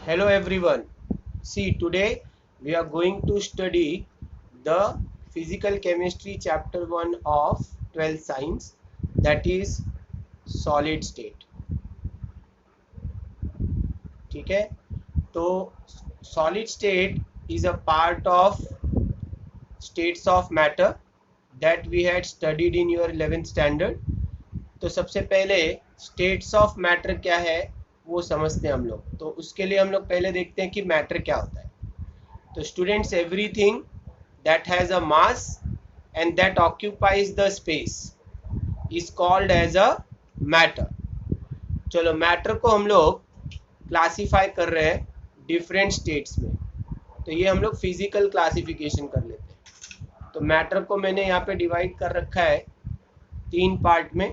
Hello everyone. See, today we are going to study the physical chemistry chapter 1 of 12th science, that is solid state. ठीक है, तो solid state is a part of states of matter that we had studied in your 11th standard. तो सबसे पहले states of matter क्या है वो समझते हैं हम लोग. तो उसके लिए हम लोग पहले देखते हैं कि मैटर क्या होता है. तो students, everything that has a mass and that occupies the space is called as a matter. चलो, मैटर को हम लोग क्लासीफाई कर रहे हैं डिफरेंट स्टेट्स में. तो ये हम लोग फिजिकल क्लासिफिकेशन कर लेते हैं. तो मैटर को मैंने यहाँ पे डिवाइड कर रखा है तीन पार्ट में.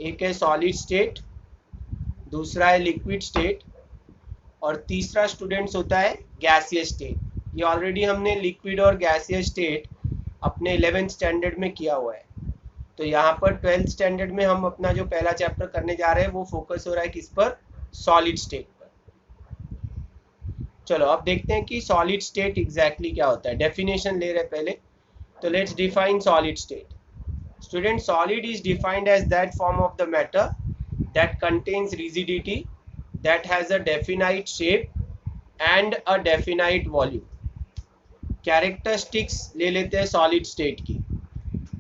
एक है सॉलिड स्टेट, दूसरा है लिक्विड स्टेट, और तीसरा स्टूडेंट्स होता है गैसियस स्टेट. ये ऑलरेडी हमने लिक्विड और गैसियस स्टेट अपने 11th स्टैंडर्ड में किया हुआ है. तो यहाँ पर 12th स्टैंडर्ड में हम अपना जो पहला चैप्टर करने जा रहे हैं वो फोकस हो रहा है किस पर? सॉलिड स्टेट पर. चलो अब देखते हैं कि सॉलिड स्टेट एग्जैक्टली क्या होता है. डेफिनेशन ले रहे हैं पहले. तो let's define solid state. Student, solid is defined as that form of the matter that contains rigidity, that has a definite shape and a definite volume. Characteristics ले लेते हैं solid state की.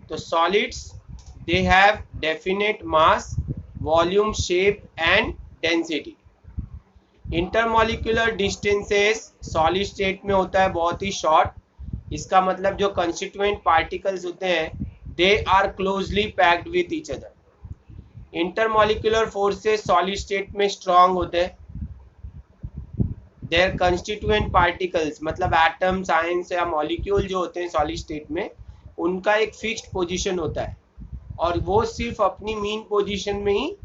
तो solids they have definite mass, volume, shape and density. Intermolecular distances solid state में होता है बहुत ही short. इसका मतलब जो constituent particles होते हैं they are closely packed with each other. Intermolecular forces solid state में स्ट्रांग होते हैं. देयर कंस्टिट्यूएंट पार्टिकल्स मतलब एटम्स, आयंस या मॉलिक्यूल जो होते हैं सॉलिड स्टेट में, उनका एक फिक्स्ड पोजीशन होता है और वो सिर्फ अपनी मीन पोजीशन में ही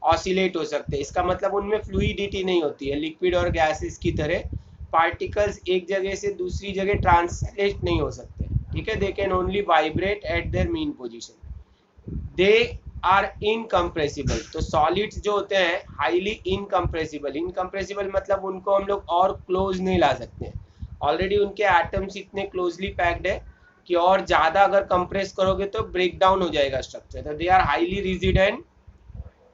ऑसिलेट हो सकते हैं. इसका मतलब उनमें फ्लूइडिटी नहीं होती है. लिक्विड और गैसेस की तरह पार्टिकल्स एक जगह से दूसरी जगह ट्रांसलेट नहीं हो सकते. ठीक है, they can only vibrate at their mean position. They are incompressible. तो सॉलिड्स जो होते हैं हाईली इनकम्प्रेसिबल. इनकम्प्रेसिबल मतलब उनको हम लोग और क्लोज नहीं ला सकते. ऑलरेडी उनके एटम्स इतने क्लोजली पैक्ड है कि और ज़्यादा अगर कंप्रेस करोगे तो ब्रेक डाउन हो जाएगा स्ट्रक्चर. तो they are highly rigid and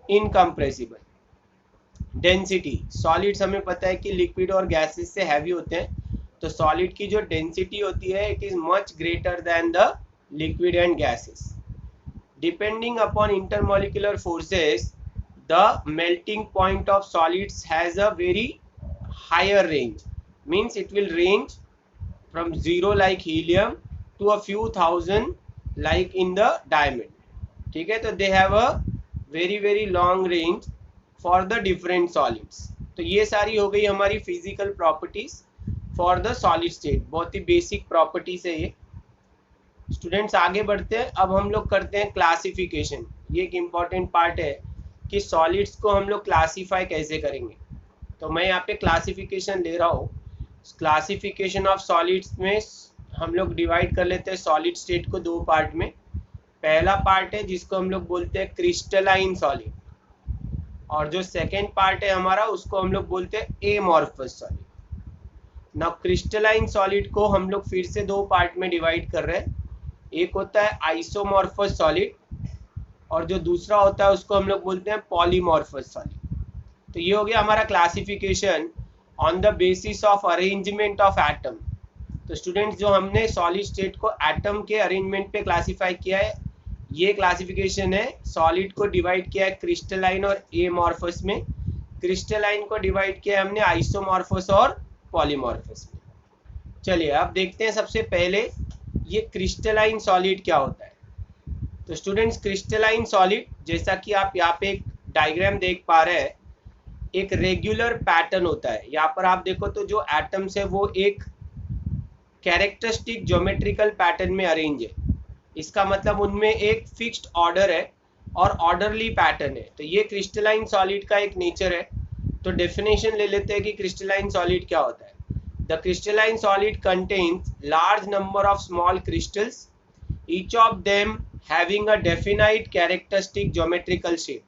incompressible. Density, solids हमें पता है कि लिक्विड और गैसेस से हैवी होते हैं. तो सॉलिड की जो डेंसिटी होती है it is much greater than the liquid and gases. Depending upon intermolecular forces, the melting point of solids has a very higher range. Means it will range from 0 like helium to a few thousand like in the diamond. ठीक है, तो they have a very long range for the different solids. तो ये सारी हो गई हमारी physical properties for the solid state. बहुत ही basic properties है ये. स्टूडेंट्स आगे बढ़ते हैं. अब हम लोग करते हैं क्लासिफिकेशन. ये एक इम्पॉर्टेंट पार्ट है कि सॉलिड्स को हम लोग क्लासीफाई कैसे करेंगे. तो मैं यहाँ पे क्लासिफिकेशन ले रहा हूँ. क्लासिफिकेशन ऑफ सॉलिड्स में हम लोग डिवाइड कर लेते हैं सॉलिड स्टेट को दो पार्ट में. पहला पार्ट है जिसको हम लोग बोलते हैं क्रिस्टलाइन सॉलिड, और जो सेकेंड पार्ट है हमारा उसको हम लोग बोलते हैं एमॉर्फस सॉलिड. ना क्रिस्टलाइन सॉलिड को हम लोग फिर से दो पार्ट में डिवाइड कर रहे हैं. एक होता है आइसोमॉर्फस सॉलिड और जो दूसरा होता है उसको हम लोग बोलते हैं पॉलीमॉर्फस सॉलिड. तो ये हो गया हमारा classification on the basis of arrangement of atom. तो स्टूडेंट्स, जो हमने सॉलिड स्टेट को एटम के अरेंजमेंट पे क्लासीफाई किया है, ये क्लासिफिकेशन है. सॉलिड को डिवाइड किया है क्रिस्टलाइन और एमॉर्फस में. क्रिस्टलाइन को डिवाइड किया है हमने आइसोमॉर्फस और पॉलीमॉर्फस में. चलिए अब देखते हैं सबसे पहले ये क्रिस्टलाइन सॉलिड क्या होता है. तो स्टूडेंट्स, क्रिस्टलाइन सॉलिड जैसा कि आप यहाँ पे एक डायग्राम देख पा रहे हैं, एक रेगुलर पैटर्न होता है. यहाँ पर आप देखो तो जो एटम्स है वो एक कैरेक्टरिस्टिक ज्योमेट्रिकल पैटर्न में अरेंज है. इसका मतलब उनमें एक फिक्स्ड ऑर्डर है और ऑर्डरली पैटर्न है. तो ये क्रिस्टलाइन सॉलिड का एक नेचर है. तो डेफिनेशन ले लेते हैं कि क्रिस्टलाइन सॉलिड क्या होता है. The crystalline solid contains large number of small crystals, each of them having a definite characteristic geometrical shape.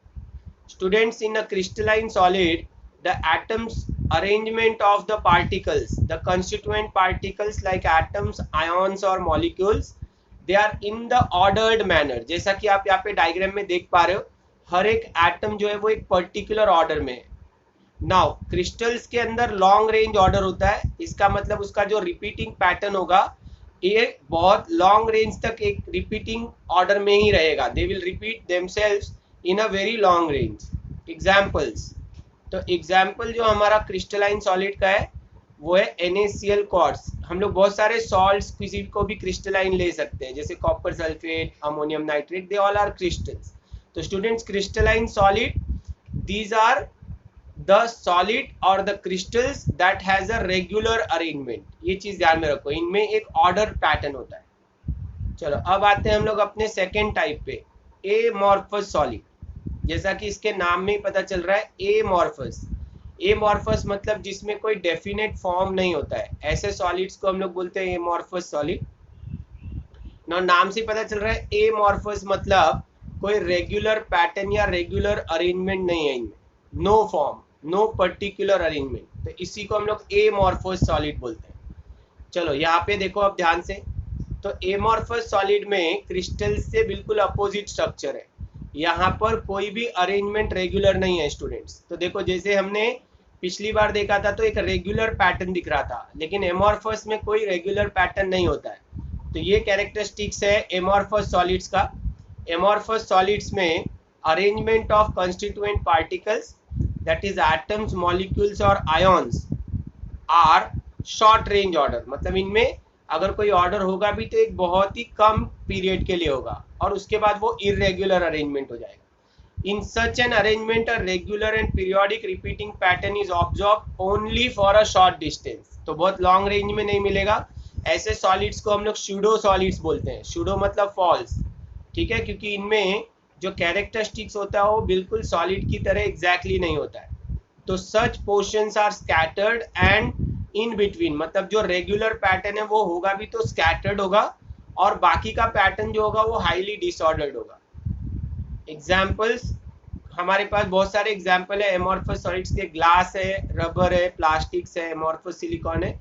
Students, in a crystalline solid, the atoms arrangement of the particles, the constituent particles like atoms, ions or molecules, they are in the ordered manner. जैसा कि आप यहाँ पे diagram में देख पा रहे हो, हर एक एटम जो है वो एक पर्टिकुलर ऑर्डर में है. नाउ क्रिस्टल्स के अंदर लॉन्ग रेंज ऑर्डर होता है. इसका मतलब उसका जो रिपीटिंग पैटर्न होगा ये बहुत लॉन्ग रेंज तक एक रिपीटिंग ऑर्डर में ही रहेगा. They will repeat themselves in a very long range. Examples, तो एग्जाम्पल जो हमारा क्रिस्टलाइन सॉलिड का है वो है NaCl क्वार्ट्स. हम लोग बहुत सारे सॉल्ट्स किसी को भी क्रिस्टलाइन ले सकते हैं, जैसे copper sulphate, ammonium nitrate, they all are crystals. तो students, crystalline solid, these are the solid और the crystals that has a regular arrangement. ये चीज ध्यान में रखो, इनमें एक ऑर्डर पैटर्न होता है. चलो अब आते हैं हम लोग अपने सेकेंड टाइप पे, एमॉर्फस सॉलिड. जैसा कि इसके नाम में ही पता चल रहा है, एमॉर्फस. एमॉर्फस मतलब जिसमें कोई डेफिनेट फॉर्म नहीं होता है, ऐसे सॉलिड्स को हम लोग बोलते हैं एमॉर्फस सॉलिड. नाम से पता चल रहा है एमॉर्फस मतलब कोई रेगुलर पैटर्न या रेगुलर अरेंजमेंट नहीं है इनमें, no form, no particular arrangement, तो इसी को हम लोग एमॉर्फस सॉलिड बोलते हैं. चलो यहाँ पे देखो अब ध्यान से, तो एमॉर्फस सॉलिड में क्रिस्टल से बिल्कुल अपोजिट स्ट्रक्चर है. यहाँ पर कोई भी अरेंजमेंट रेगुलर नहीं है स्टूडेंट्स. तो देखो जैसे हमने पिछली बार देखा था तो एक रेगुलर पैटर्न दिख रहा था, लेकिन एमॉर्फस में कोई रेगुलर पैटर्न नहीं होता है. तो ये कैरेक्टरिस्टिक्स है एमॉर्फस सॉलिड्स का. एमॉर्फस सॉलिड्स में arrangement of constituent particles that is atoms, molecules और ions are short range order. मतलब इनमें अगर कोई ऑर्डर होगा भी तो एक बहुत ही कम पीरियड के लिए होगा और उसके बाद वो इरेगुलर अरेंजमेंट हो जाएगा. In such an arrangement, a regular and periodic repeating pattern is observed only for a short distance. तो बहुत लॉन्ग रेंज में नहीं मिलेगा. ऐसे सॉलिड्स को हम लोग स्यूडो सॉलिड्स बोलते हैं. स्यूडो मतलब फॉल्स, ठीक है, क्योंकि इनमें जो कैरेक्टरिस्टिक्स होता है वो बिल्कुल सॉलिड की तरह एग्जैक्टली नहीं होता है. तो such portions are scattered and in between, मतलब जो रेगुलर पैटर्न है वो होगा भी तो स्कैटर्ड होगा और बाकी का पैटर्न जो होगा वो हाईली डिसऑर्डर्ड होगा. एग्जाम्पल्स, हमारे पास बहुत सारे एग्जाम्पल है एमॉर्फस सॉलिड्स के. ग्लास है, रबर है, प्लास्टिक्स है, एमॉर्फस सिलिकॉन है.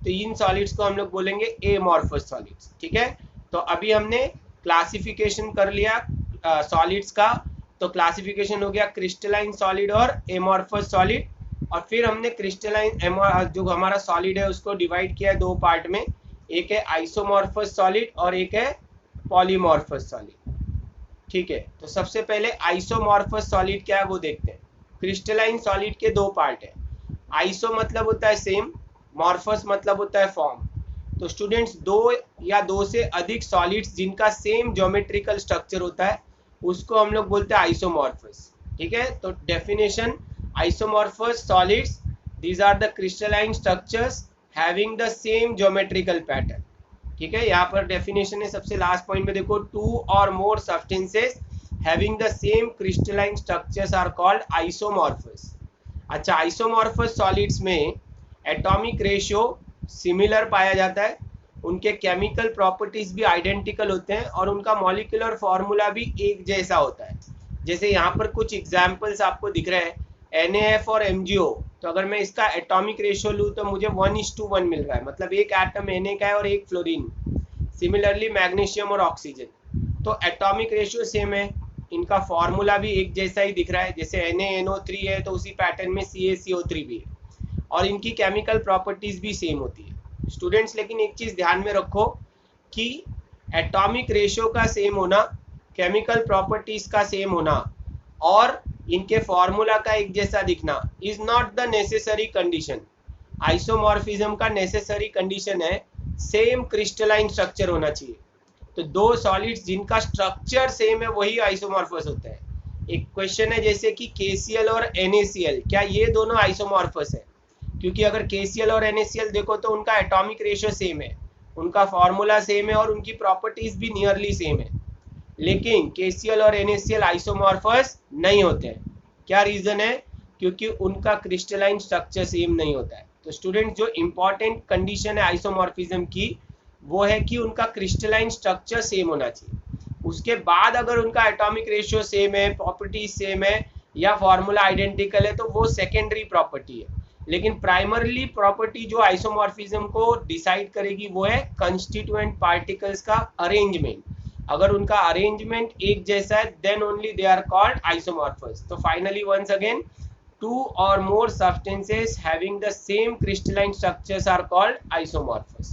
तो इन सॉलिड्स को हम लोग बोलेंगे एमॉर्फस सॉलिड्स. ठीक है, तो अभी हमने क्लासिफिकेशन कर लिया सॉलिड्स का. तो क्लासिफिकेशन हो गया क्रिस्टलाइन सॉलिड और एमॉर्फस सॉलिड. और फिर हमने क्रिस्टलाइन जो हमारा सॉलिड है उसको डिवाइड किया है दो पार्ट में. एक है आइसोमॉर्फस सॉलिड और एक है पॉलीमॉर्फस सॉलिड. ठीक है, तो सबसे पहले आइसोमॉर्फस सॉलिड क्या है वो देखते हैं. क्रिस्टलाइन सॉलिड के दो पार्ट है. आइसो मतलब होता है सेम, मॉर्फस मतलब होता है फॉर्म. तो स्टूडेंट्स, दो या दो से अधिक सॉलिड्स जिनका सेम ज्योमेट्रिकल स्ट्रक्चर होता है उसको हम लोग बोलते हैं आइसोमॉर्फस. ठीक है, तो definition, isomorphous solids, these are the crystalline structures having the same geometrical pattern. ठीक है, यहाँ पर डेफिनेशन है सबसे लास्ट पॉइंट में देखो, टू और more substances having the same crystalline structures are called isomorphous. अच्छा, आइसोमॉर्फस सॉलिड्स में एटॉमिक रेशियो सिमिलर पाया जाता है, उनके केमिकल प्रॉपर्टीज भी आइडेंटिकल होते हैं और उनका मॉलिक्यूलर फॉर्मूला भी एक जैसा होता है. जैसे यहाँ पर कुछ एग्जाम्पल्स आपको दिख रहे हैं, NaF और MgO. तो अगर मैं इसका एटॉमिक रेशियो लूँ तो मुझे 1:1 मिल रहा है, मतलब एक एटम Na का है और एक फ्लोरीन. सिमिलरली मैग्नीशियम और ऑक्सीजन, तो एटॉमिक रेशियो सेम है, इनका फॉर्मूला भी एक जैसा ही दिख रहा है. जैसे NaNO3 है तो उसी पैटर्न में CaCO3 भी है और इनकी केमिकल प्रॉपर्टीज भी सेम होती है. स्टूडेंट्स, लेकिन एक चीज ध्यान में रखो कि एटॉमिक रेशियो का सेम होना, केमिकल प्रॉपर्टीज का सेम होना और इनके फॉर्मूला का एक जैसा दिखना is not the necessary condition. Isomorphism का नेसेसरी कंडीशन है सेम क्रिस्टलाइन स्ट्रक्चर होना चाहिए. तो दो सॉलिड्स जिनका स्ट्रक्चर सेम है वही आइसोमॉर्फस होता है. एक क्वेश्चन है जैसे कि KCl और NaCl, क्या ये दोनों आइसोमॉर्फस है? क्योंकि अगर KCl और NaCl देखो तो उनका एटॉमिक रेशियो सेम है, उनका फॉर्मूला सेम है और उनकी प्रॉपर्टीज भी नियरली सेम है. लेकिन KCl और NaCl आइसोमॉर्फस नहीं होते हैं. क्या रीजन है? क्योंकि उनका क्रिस्टलाइन स्ट्रक्चर सेम नहीं होता है. तो स्टूडेंट, जो इंपॉर्टेंट कंडीशन है आइसोमॉर्फिज्म की वो है कि उनका क्रिस्टलाइन स्ट्रक्चर सेम होना चाहिए. उसके बाद अगर उनका एटॉमिक रेशियो सेम है, प्रॉपर्टीज सेम है या फॉर्मूला आइडेंटिकल है तो वो सेकेंडरी प्रॉपर्टी है. लेकिन प्राइमरली प्रॉपर्टी जो आइसोमॉर्फिज्म को डिसाइड करेगी वो है कंस्टिट्यूएंट पार्टिकल्स का अरेंजमेंट। अगर उनका अरेंजमेंट एक जैसा है then only they are called isomorphous. तो finally once again, two or more substances having the same crystalline structures are called isomorphous।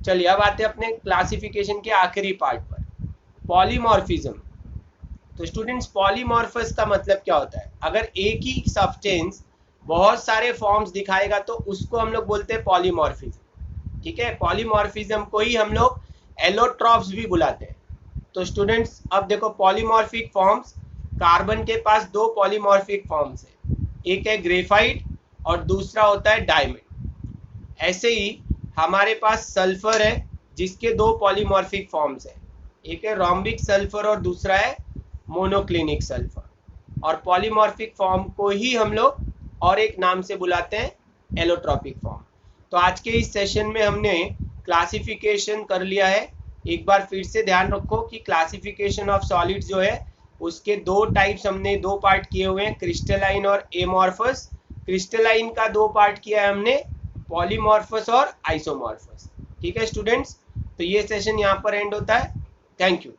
चलिए अब आते हैं अपने क्लासिफिकेशन के आखिरी पार्ट पर, पॉलीमॉर्फिज्म। तो स्टूडेंट्स पॉलीमॉर्फस का मतलब क्या होता है? अगर एक ही सब्सटेंस बहुत सारे फॉर्म्स दिखाएगा तो उसको हम लोग बोलते हैं पॉलीमॉर्फिज्म। ठीक है, पॉलीमॉर्फिज्म को ही हम लोग एलोट्रॉप्स भी बुलाते हैं। तो स्टूडेंट्स अब देखो पॉलीमॉर्फिक फॉर्म्स, कार्बन के पास दो पॉलीमॉर्फिक फॉर्म्स है, एक है ग्रेफाइट और दूसरा होता है डायमंड। ऐसे ही हमारे पास सल्फर है जिसके दो पॉलीमॉर्फिक फॉर्म्स है, एक है रोम्बिक सल्फर और दूसरा है मोनोक्लिनिक सल्फर। और पॉलीमॉर्फिक फॉर्म को ही हम लोग और एक नाम से बुलाते हैं एलोट्रॉपिक फॉर्म। तो आज के इस सेशन में हमने क्लासिफिकेशन कर लिया है। एक बार फिर से ध्यान रखो कि क्लासिफिकेशन ऑफ सॉलिड्स जो है उसके दो टाइप्स हमने दो पार्ट किए हुए हैं, क्रिस्टलाइन और एमॉर्फस। क्रिस्टलाइन का दो पार्ट किया है हमने, पॉलीमॉर्फस और आइसोमॉर्फस। ठीक है स्टूडेंट्स, तो ये सेशन यहाँ पर एंड होता है। Thank you.